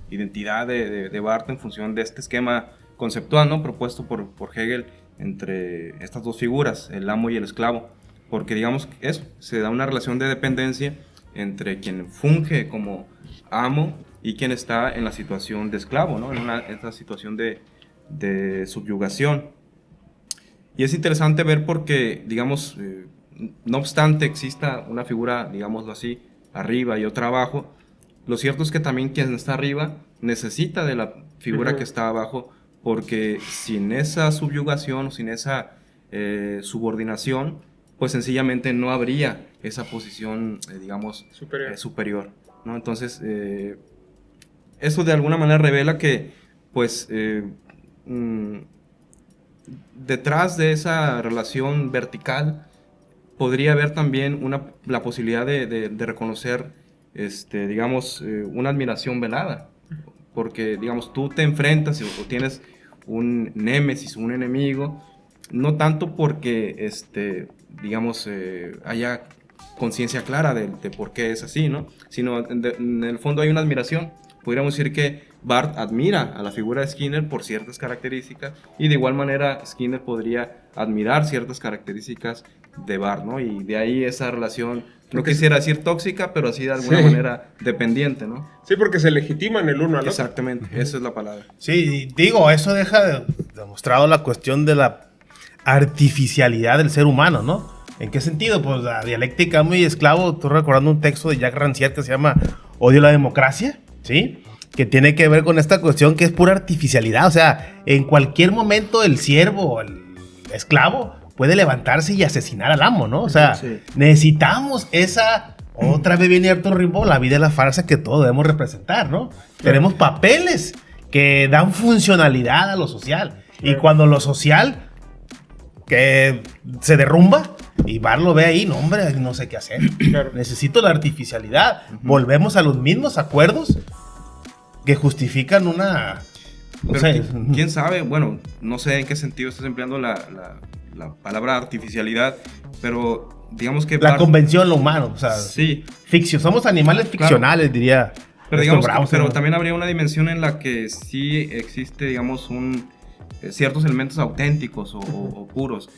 identidad de Bart en función de este esquema conceptual, ¿no? Propuesto por Hegel entre estas dos figuras, el amo y el esclavo. Porque digamos eso, se da una relación de dependencia entre quien funge como amo y quien está en la situación de esclavo, ¿no? En esta situación de subyugación. Y es interesante ver porque, digamos, no obstante exista una figura, digámoslo así, arriba y otra abajo, lo cierto es que también quien está arriba necesita de la figura que está abajo, porque sin esa subyugación o sin esa subordinación, pues sencillamente no habría esa posición, digamos, superior, ¿no? Entonces, eso de alguna manera revela que, pues, detrás de esa relación vertical podría haber también la posibilidad de reconocer, digamos, una admiración velada, porque, digamos, tú te enfrentas o tienes un némesis, un enemigo, no tanto porque, digamos, haya conciencia clara de por qué es así, ¿no? Sino en el fondo hay una admiración podríamos decir que Bart admira a la figura de Skinner por ciertas características y de igual manera Skinner podría admirar ciertas características de Bart, ¿no? Y de ahí esa relación, no quisiera decir tóxica, pero así de alguna manera dependiente, ¿no? Sí, porque se legitiman el uno al otro. Exactamente, esa es la palabra. Sí, digo, eso deja demostrado la cuestión de la artificialidad del ser humano, ¿no? ¿En qué sentido? Pues la dialéctica muy esclavo. Estoy recordando un texto de Jacques Rancière que se llama Odio a la democracia, ¿sí? Que tiene que ver con esta cuestión que es pura artificialidad. O sea, en cualquier momento el siervo, el esclavo, puede levantarse y asesinar al amo, ¿no? O sea, necesitamos esa... Otra vez viene Arthur Rimbaud, la vida es la farsa que todos debemos representar, ¿no? Tenemos papeles que dan funcionalidad a lo social. Y cuando lo social que se derrumba y Bart lo ve ahí, no, hombre, no sé qué hacer. Necesito la artificialidad. Volvemos a los mismos acuerdos que justifican una... No sé. ¿Quién sabe? Bueno, no sé en qué sentido estás empleando la palabra artificialidad, pero digamos que... La convención, lo humano, o sea... Sí. Ficción, somos animales ficcionales, diría... Pero digamos pero también habría una dimensión en la que sí existe, digamos, ciertos elementos auténticos o puros.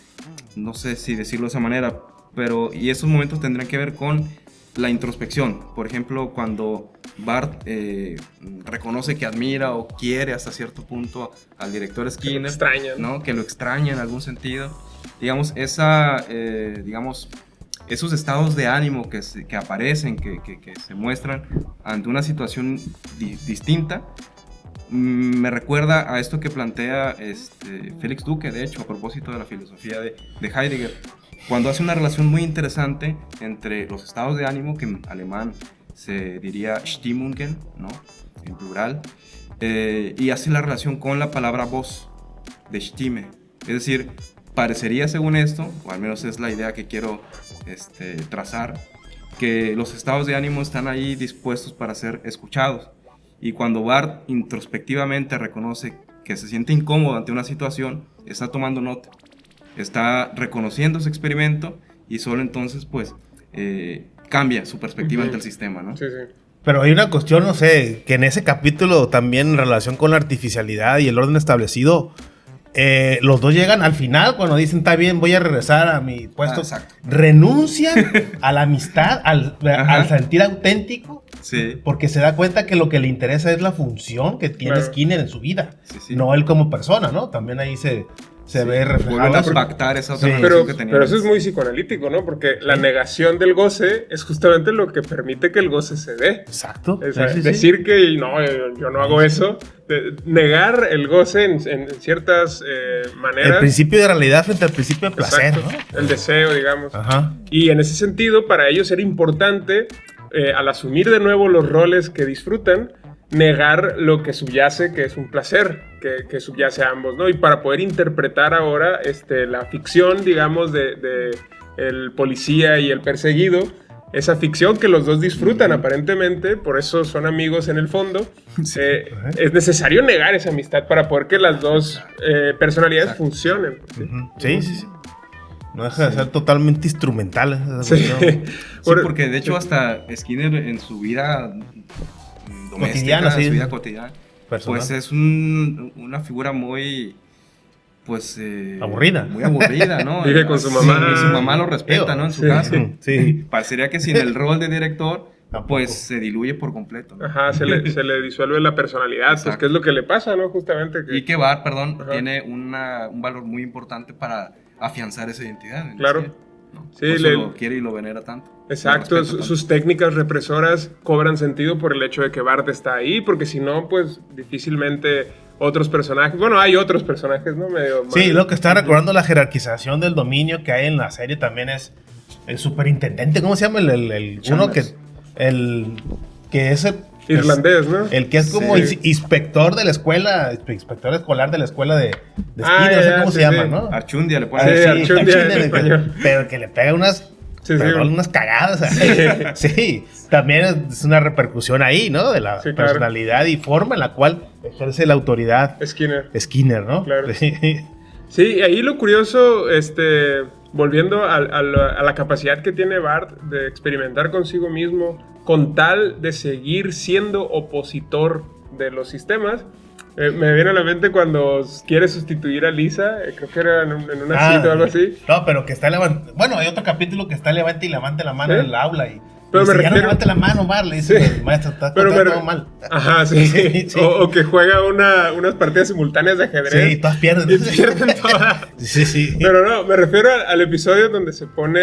No sé si decirlo de esa manera, pero... Y esos momentos tendrían que ver con la introspección. Por ejemplo, cuando Bart reconoce que admira o quiere hasta cierto punto al director Skinner, ¿no? Que lo extraña en algún sentido. Digamos, esos estados de ánimo que aparecen, que se muestran ante una situación distinta, me recuerda a esto que plantea Félix Duque, de hecho, a propósito de la filosofía de Heidegger, cuando hace una relación muy interesante entre los estados de ánimo, que en alemán se diría Stimmungen, ¿no? En plural, y hace la relación con la palabra voz, de Stimme. Es decir, parecería, según esto, o al menos es la idea que quiero trazar, que los estados de ánimo están ahí dispuestos para ser escuchados. Y cuando Bart introspectivamente reconoce que se siente incómodo ante una situación, está tomando nota, está reconociendo ese experimento y solo entonces, pues, cambia su perspectiva ante el sistema, ¿no? Sí, sí. Pero hay una cuestión, no sé, que en ese capítulo también en relación con la artificialidad y el orden establecido, los dos llegan al final cuando dicen, está bien, voy a regresar a mi puesto. Renuncian a la amistad, al sentir auténtico, sí, porque se da cuenta que lo que le interesa es la función que tiene Skinner en su vida, no él como persona, ¿no? También ahí se ve reflejado. Vuelve a pactar esa otra que tenía. Pero eso es muy psicoanalítico, ¿no? Porque la negación del goce es justamente lo que permite que el goce se dé. Exacto. O sea, decir que no, yo no hago eso, negar el goce en ciertas maneras. El principio de realidad frente al principio de placer, ¿no? El deseo, digamos. Ajá. Y en ese sentido, para ellos era importante, al asumir de nuevo los roles que disfrutan, negar lo que subyace, que es un placer que subyace a ambos, ¿no? Y para poder interpretar ahora la ficción, digamos, de el policía y el perseguido, esa ficción que los dos disfrutan aparentemente, por eso son amigos en el fondo, es necesario negar esa amistad para poder que las dos personalidades funcionen. Sí. No deja de ser totalmente instrumental. Sí, porque de hecho hasta Skinner en su vida doméstica, cotidiana, su vida cotidiana, personal, pues es una figura muy, pues... aburrida. Muy aburrida, ¿no? Vive con su mamá. Y su mamá lo respeta, ¿no? En su caso. Sí. Parecería que sin el rol de director, pues se diluye por completo, ¿no? Ajá, se le disuelve la personalidad, pues que es lo que le pasa, ¿no? Justamente. Y que Bart, tiene un valor muy importante para afianzar esa identidad. Claro. ¿no? Sí, por eso lo quiere y lo venera tanto. Exacto, sus técnicas represoras cobran sentido por el hecho de que Bart está ahí, porque si no, pues difícilmente otros personajes, bueno, hay otros personajes, ¿no? Medio sí, lo que está recordando la jerarquización del dominio que hay en la serie también es el superintendente, ¿cómo se llama? El uno que es el irlandés, ¿no? El que es como inspector de la escuela, inspector escolar de la escuela de Skinner, no sé cómo se llama, ¿no? Archundia le pone. Archundia en español. Pero que le pega unas cagadas. Sí, también es una repercusión ahí, ¿no? De la personalidad y forma en la cual ejerce la autoridad Skinner, ¿no? Claro. Sí, ahí lo curioso, volviendo a la capacidad que tiene Bart de experimentar consigo mismo con tal de seguir siendo opositor de los sistemas. Me viene a la mente cuando quiere sustituir a Lisa, creo que era en una cita o algo así. No, pero que está levantando. Bueno, hay otro capítulo que está levante la mano en el aula y. Pero dice, me ya refiero... no levante la mano, Omar, le dice el maestro, está todo mal. Ajá, sí. O que juega unas partidas simultáneas de ajedrez. Sí, todas pierden. Y pierden todas. Sí. Pero no, me refiero al episodio donde se pone,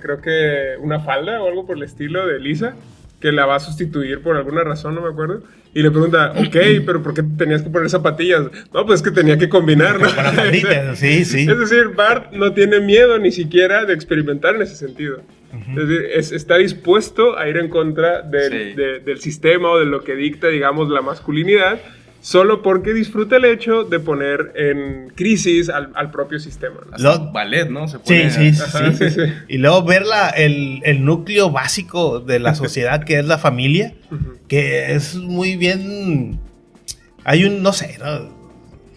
creo que una falda o algo por el estilo de Lisa, que la va a sustituir por alguna razón, no me acuerdo. Y le pregunta, ok, pero ¿por qué tenías que poner zapatillas? No, pues es que tenía que combinar, ¿no? Con la faldita, sí. Es decir, Bart no tiene miedo ni siquiera de experimentar en ese sentido. Es decir, está dispuesto a ir en contra del sistema o de lo que dicta, digamos, la masculinidad, solo porque disfruta el hecho de poner en crisis al propio sistema. Ballet, ¿no? Se pone sí. Y luego ver el núcleo básico de la sociedad, que es la familia, que es muy bien... Hay no sé, ¿no?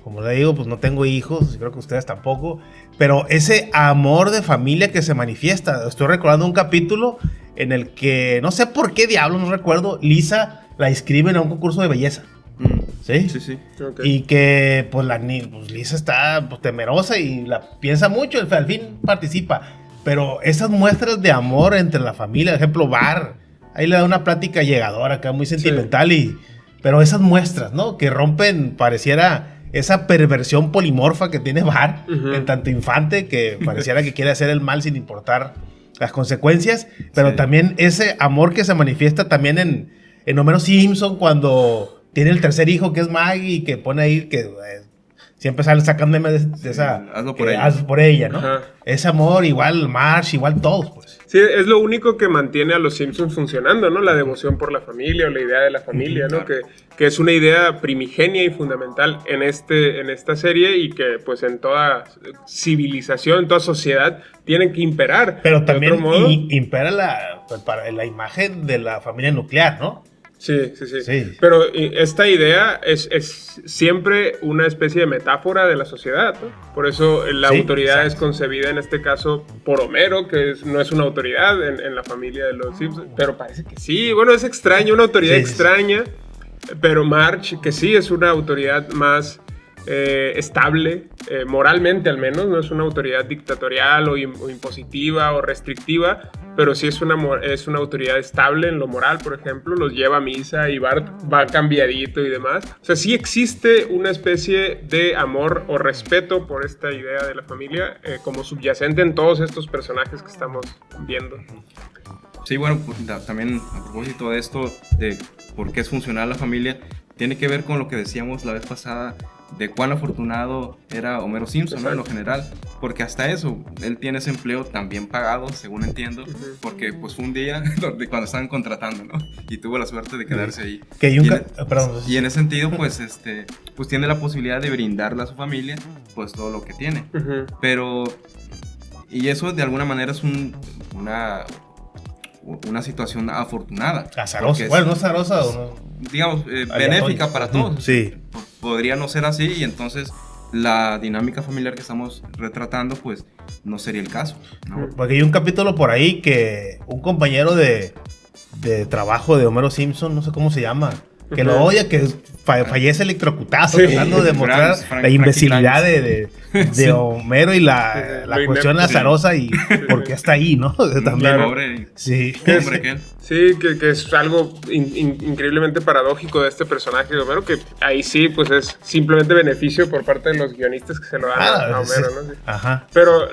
Como le digo, pues no tengo hijos, creo que ustedes tampoco, pero ese amor de familia que se manifiesta. Estoy recordando un capítulo en el que, no sé por qué diablos, no recuerdo, Lisa la inscriben a un concurso de belleza. ¿Sí? Sí. Okay. Y que pues Lisa está temerosa y la piensa mucho, al fin participa. Pero esas muestras de amor entre la familia, por ejemplo, Bart, ahí le da una plática llegadora acá, muy sentimental, pero esas muestras, ¿no? Que rompen, pareciera... esa perversión polimorfa que tiene Bart, en tanto infante, que pareciera que quiere hacer el mal sin importar las consecuencias, pero también ese amor que se manifiesta también en Homero Simpson, cuando tiene el tercer hijo, que es Maggie, y que pone ahí que siempre sale sacando memes de esa... hazlo por ella, ¿no? Ajá. Ese amor, igual Marge, igual todos, pues. Sí, es lo único que mantiene a los Simpsons funcionando, ¿no? La devoción por la familia o la idea de la familia, ¿no? Claro. Que es una idea primigenia y fundamental en esta serie y que pues en toda civilización, en toda sociedad tienen que imperar. Pero también impera la imagen de la familia nuclear, ¿no? Sí. Pero esta idea es siempre una especie de metáfora de la sociedad, ¿no? Por eso la autoridad es concebida en este caso por Homero, que no es una autoridad en la familia de los Simpsons, pero parece que sí. Bueno, es extraño, una autoridad extraña, pero Marge, que sí es una autoridad más estable, moralmente al menos, no es una autoridad dictatorial o impositiva o restrictiva, pero sí es una autoridad estable en lo moral, por ejemplo, los lleva a misa y Bart va cambiadito y demás. O sea, sí existe una especie de amor o respeto por esta idea de la familia como subyacente en todos estos personajes que estamos viendo. Sí, bueno, pues, también a propósito de esto, de por qué es funcional la familia, tiene que ver con lo que decíamos la vez pasada, de cuán afortunado era Homero Simpson, ¿no? En lo general, porque hasta eso, él tiene ese empleo también pagado, según entiendo, porque pues fue un día cuando estaban contratando, ¿no? Y tuvo la suerte de quedarse ahí. Y en ese sentido, pues, pues tiene la posibilidad de brindarle a su familia, pues todo lo que tiene. Pero, y eso de alguna manera es una situación afortunada. Azarosa, bueno, no azarosa o no. Digamos, benéfica para todos. Sí. Podría no ser así y entonces la dinámica familiar que estamos retratando pues no sería el caso, ¿no? Porque hay un capítulo por ahí que un compañero de trabajo de Homero Simpson, no sé cómo se llama, que lo odia, que fallece electrocutado, tratando de demostrar la imbecilidad de Homero y la cuestión azarosa y por qué está ahí, ¿no? También. Pobre. Sí. Sí, que es algo increíblemente paradójico de este personaje de Homero, que ahí sí, pues es simplemente beneficio por parte de los guionistas que se lo dan a Homero, ¿no? Sí. Ajá. Pero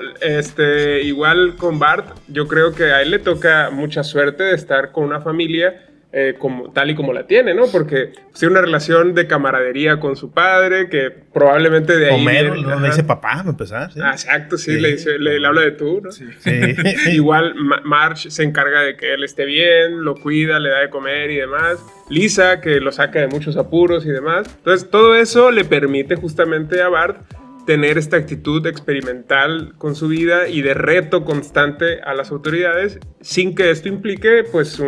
igual con Bart, yo creo que a él le toca mucha suerte de estar con una familia tal y como la tiene, ¿no? Porque tiene una relación de camaradería con su padre, que probablemente de ahí... Homero le dice papá, me empezar. ¿Sí? Exacto, sí. Le habla de tú, ¿no? Sí. Igual Marge se encarga de que él esté bien, lo cuida, le da de comer y demás. Lisa, que lo saca de muchos apuros y demás. Entonces, todo eso le permite justamente a Bart tener esta actitud experimental con su vida y de reto constante a las autoridades, sin que esto implique, pues,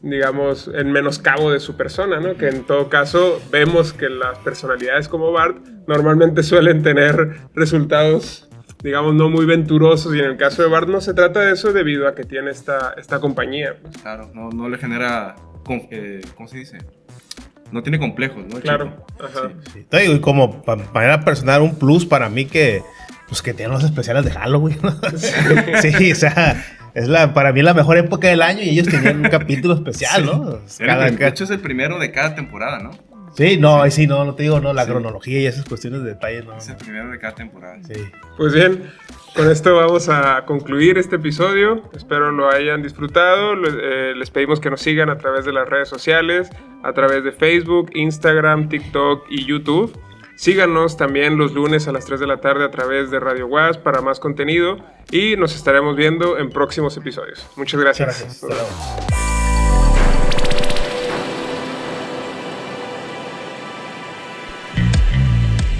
digamos, en menoscabo de su persona, ¿no? Que en todo caso vemos que las personalidades como Bart normalmente suelen tener resultados digamos, no muy venturosos. Y en el caso de Bart no se trata de eso debido a que tiene esta compañía. Pues. Claro, no le genera, ¿cómo se dice? No tiene complejos, ¿no? Claro, ajá. Sí. Y como manera personal, un plus para mí que tienen los especiales de Halloween, ¿no? Sí, o sea, es para mí la mejor época del año y ellos tenían un capítulo especial, ¿no? De hecho es el primero de cada temporada, ¿no? Sí, no, sí, no te digo, no, la cronología y esas cuestiones de detalle, no. Es el primero de cada temporada. Sí. Pues bien, con esto vamos a concluir este episodio. Espero lo hayan disfrutado. Les pedimos que nos sigan a través de las redes sociales, a través de Facebook, Instagram, TikTok y YouTube. Síganos también los lunes a las 3 de la tarde a través de Radio UAS para más contenido y nos estaremos viendo en próximos episodios. Muchas gracias. Hasta luego.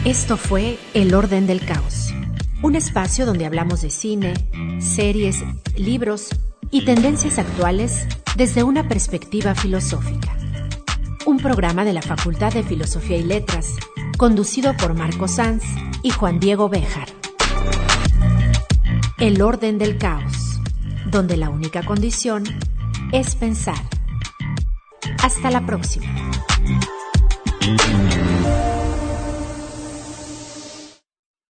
Esto fue El Orden del Caos, un espacio donde hablamos de cine, series, libros y tendencias actuales desde una perspectiva filosófica. Un programa de la Facultad de Filosofía y Letras, conducido por Marco Sanz y Juan Diego Béjar. El Orden del Caos, donde la única condición es pensar. Hasta la próxima.